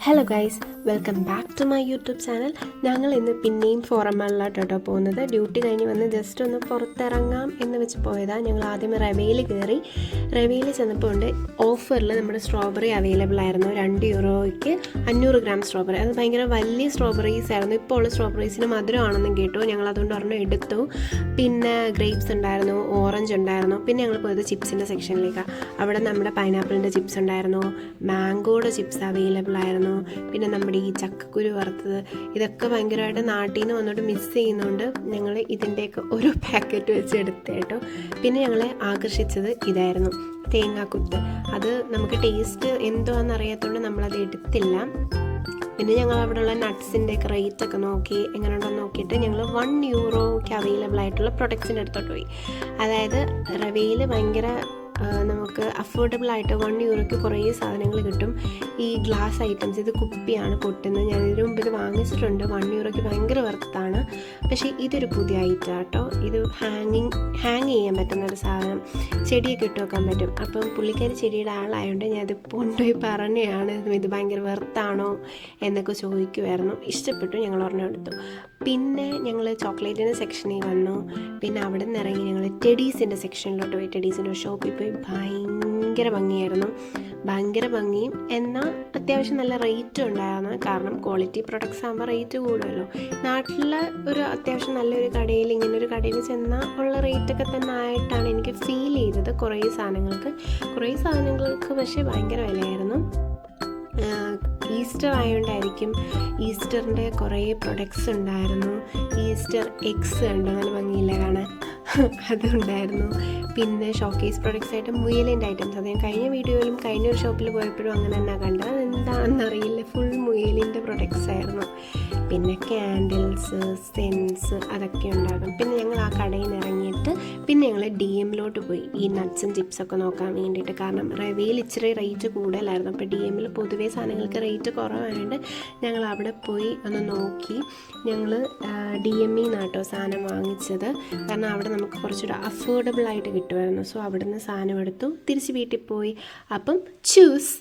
Hello guys, welcome back to my YouTube channel. ഞങ്ങൾ ഇന്ന് പിന്നെയും ഫോറമാളിലോട്ടോ പോകുന്നത്. ഡ്യൂട്ടി കഴിഞ്ഞ് വന്ന് ജസ്റ്റ് ഒന്ന് പുറത്തിറങ്ങാം എന്ന് വെച്ച് പോയതാണ്. ഞങ്ങൾ ആദ്യം റവയിൽ കയറി. റവയിൽ ചെന്നപ്പോൾ ഉണ്ട് ഓഫറിൽ നമ്മുടെ സ്ട്രോബെറി അവൈലബിൾ ആയിരുന്നു. €2 500 ഗ്രാം സ്ട്രോബെറി. അത് ഭയങ്കര വലിയ സ്ട്രോബെറീസ് ആയിരുന്നു. ഇപ്പോൾ ഉള്ള സ്ട്രോബെറീസിന് മധുരമാണെന്നും കേട്ടു. ഞങ്ങൾ അതുകൊണ്ട് ഒരെണ്ണം എടുത്തു. പിന്നെ ഗ്രേപ്സ് ഉണ്ടായിരുന്നു, ഓറഞ്ച് ഉണ്ടായിരുന്നു. പിന്നെ ഞങ്ങൾ പോയത് ചിപ്സിൻ്റെ സെക്ഷനിലേക്കാണ്. അവിടെ നമ്മുടെ പൈനാപ്പിളിൻ്റെ ചിപ്സ് ഉണ്ടായിരുന്നു, മാംഗോയുടെ ചിപ്സ് അവൈലബിൾ ആയിരുന്നു. പിന്നെ നമ്മുടെ ഈ ചക്കക്കുരു വറുത്തത്, ഇതൊക്കെ ഭയങ്കരമായിട്ട് നാട്ടിൽ നിന്ന് വന്നിട്ട് മിസ് ചെയ്യുന്നതുകൊണ്ട് ഞങ്ങൾ ഇതിൻ്റെയൊക്കെ ഒരു പാക്കറ്റ് വെച്ച് എടുത്ത് കേട്ടോ. പിന്നെ ഞങ്ങളെ ആകർഷിച്ചത് ഇതായിരുന്നു, തേങ്ങാക്കുത്ത്. അത് നമുക്ക് ടേസ്റ്റ് എന്തുവാണെന്ന് അറിയാത്തതുകൊണ്ട് നമ്മളത് എടുത്തില്ല. പിന്നെ ഞങ്ങൾ അവിടെയുള്ള നട്ട്സിൻ്റെയൊക്കെ റേറ്റൊക്കെ നോക്കി, എങ്ങനെയുണ്ടെന്ന് നോക്കിയിട്ട് ഞങ്ങൾ €1 അവൈലബിൾ ആയിട്ടുള്ള പ്രൊഡക്ട്സിൻ്റെ അടുത്തോട്ട് പോയി. അതായത് റവയിൽ ഭയങ്കര നമുക്ക് അഫോർഡബിൾ ആയിട്ട് €1 കുറേ സാധനങ്ങൾ കിട്ടും. ഈ ഗ്ലാസ് ഐറ്റംസ്, ഇത് കുപ്പിയാണ് പൊട്ടുന്നത്. ഞാൻ ഇതിനു മുമ്പ് ഇത് വാങ്ങിച്ചിട്ടുണ്ട്. €1 ഭയങ്കര വർത്താണ്. പക്ഷേ ഇതൊരു പുതിയ ഐറ്റം കേട്ടോ. ഇത് ഹാങ് ചെയ്യാൻ പറ്റുന്ന ഒരു സാധനം, ചെടിയൊക്കെ ഇട്ട് വെക്കാൻ പറ്റും. അപ്പം പുള്ളിക്കാരി ചെടിയുടെ ആളായതുകൊണ്ട് ഞാനത് കൊണ്ടുപോയി പറഞ്ഞതാണ് ഇത് ഭയങ്കര വെർത്താണോ എന്നൊക്കെ ചോദിക്കുമായിരുന്നു. ഇഷ്ടപ്പെട്ടു, ഞങ്ങൾ ഒരെണ്ണം എടുത്തു. പിന്നെ ഞങ്ങൾ ചോക്ലേറ്റിൻ്റെ സെക്ഷനിൽ വന്നു. പിന്നെ അവിടെ നിന്ന് ഇറങ്ങി ഞങ്ങൾ ടെഡീസിൻ്റെ സെക്ഷനിലോട്ട് പോയി. ടെഡീസിൻ്റെ ഷോപ്പിൽ പോയി. ഭയങ്കര ഭംഗിയായിരുന്നു, ഭയങ്കര ഭംഗിയും എന്നാൽ അത്യാവശ്യം നല്ല റേറ്റും ഉണ്ടായിരുന്നു. കാരണം ക്വാളിറ്റി പ്രൊഡക്ട്സ് ആകുമ്പോൾ റേറ്റ് കൂടുമല്ലോ. നാട്ടിലെ ഒരു അത്യാവശ്യം നല്ലൊരു കടയിൽ, ഇങ്ങനൊരു കടയിൽ ചെന്നാൽ ഉള്ള റേറ്റൊക്കെ തന്നെ ആയിട്ടാണ് എനിക്ക് ഫീൽ ചെയ്തത്. കുറേ സാധനങ്ങൾക്ക് പക്ഷേ ഭയങ്കര വിലയായിരുന്നു. ഈസ്റ്റർ ആയതുകൊണ്ടായിരിക്കും. ഈസ്റ്ററിൻ്റെ കുറേ പ്രൊഡക്ട്സ് ഉണ്ടായിരുന്നു. ഈസ്റ്റർ എഗ്സ് ഉണ്ടോ, നല്ല ഭംഗിയില്ല കാണാൻ, അതുണ്ടായിരുന്നു. പിന്നെ ഷോക്കേസ് പ്രൊഡക്ട്സ് ആയിട്ട് മുയലിൻ്റെ ഐറ്റംസ്, അത് ഞാൻ കഴിഞ്ഞ വീഡിയോയിലും കഴിഞ്ഞൊരു ഷോപ്പിൽ പോയപ്പോഴും അങ്ങനെ തന്നെ കണ്ടത്. അതെന്താണെന്നറിയില്ല, ഫുൾ മുയലിൻ്റെ പ്രൊഡക്ട്സ് ആയിരുന്നു. പിന്നെ ക്യാൻഡിൽസ്, സെൻസ്, അതൊക്കെ ഉണ്ടാകും. പിന്നെ ഞങ്ങൾ ആ കടയിൽ നിന്ന് ഇറങ്ങിയിട്ട് പിന്നെ ഞങ്ങൾ DM-ലോട്ട് പോയി ഈ നട്ട്സും ചിപ്സൊക്കെ നോക്കാൻ വേണ്ടിയിട്ട്. കാരണം റവയിൽ ഇച്ചിരി റേറ്റ് കൂടുതലായിരുന്നു. അപ്പോൾ DM-ൽ പൊതുവേ സാധനങ്ങൾക്ക് റേറ്റ് കുറവായതുകൊണ്ട് ഞങ്ങൾ അവിടെ പോയി ഒന്ന് നോക്കി. ഞങ്ങൾ DME നാട്ടോ സാധനം വാങ്ങിച്ചത്. കാരണം അവിടെ നമുക്ക് കുറച്ചുകൂടെ അഫോർഡബിൾ ആയിട്ട് കിട്ടുമായിരുന്നു. സോ അവിടെ നിന്ന് സാധനം എടുത്തു, തിരിച്ച് വീട്ടിൽ പോയി. അപ്പം ചൂസ്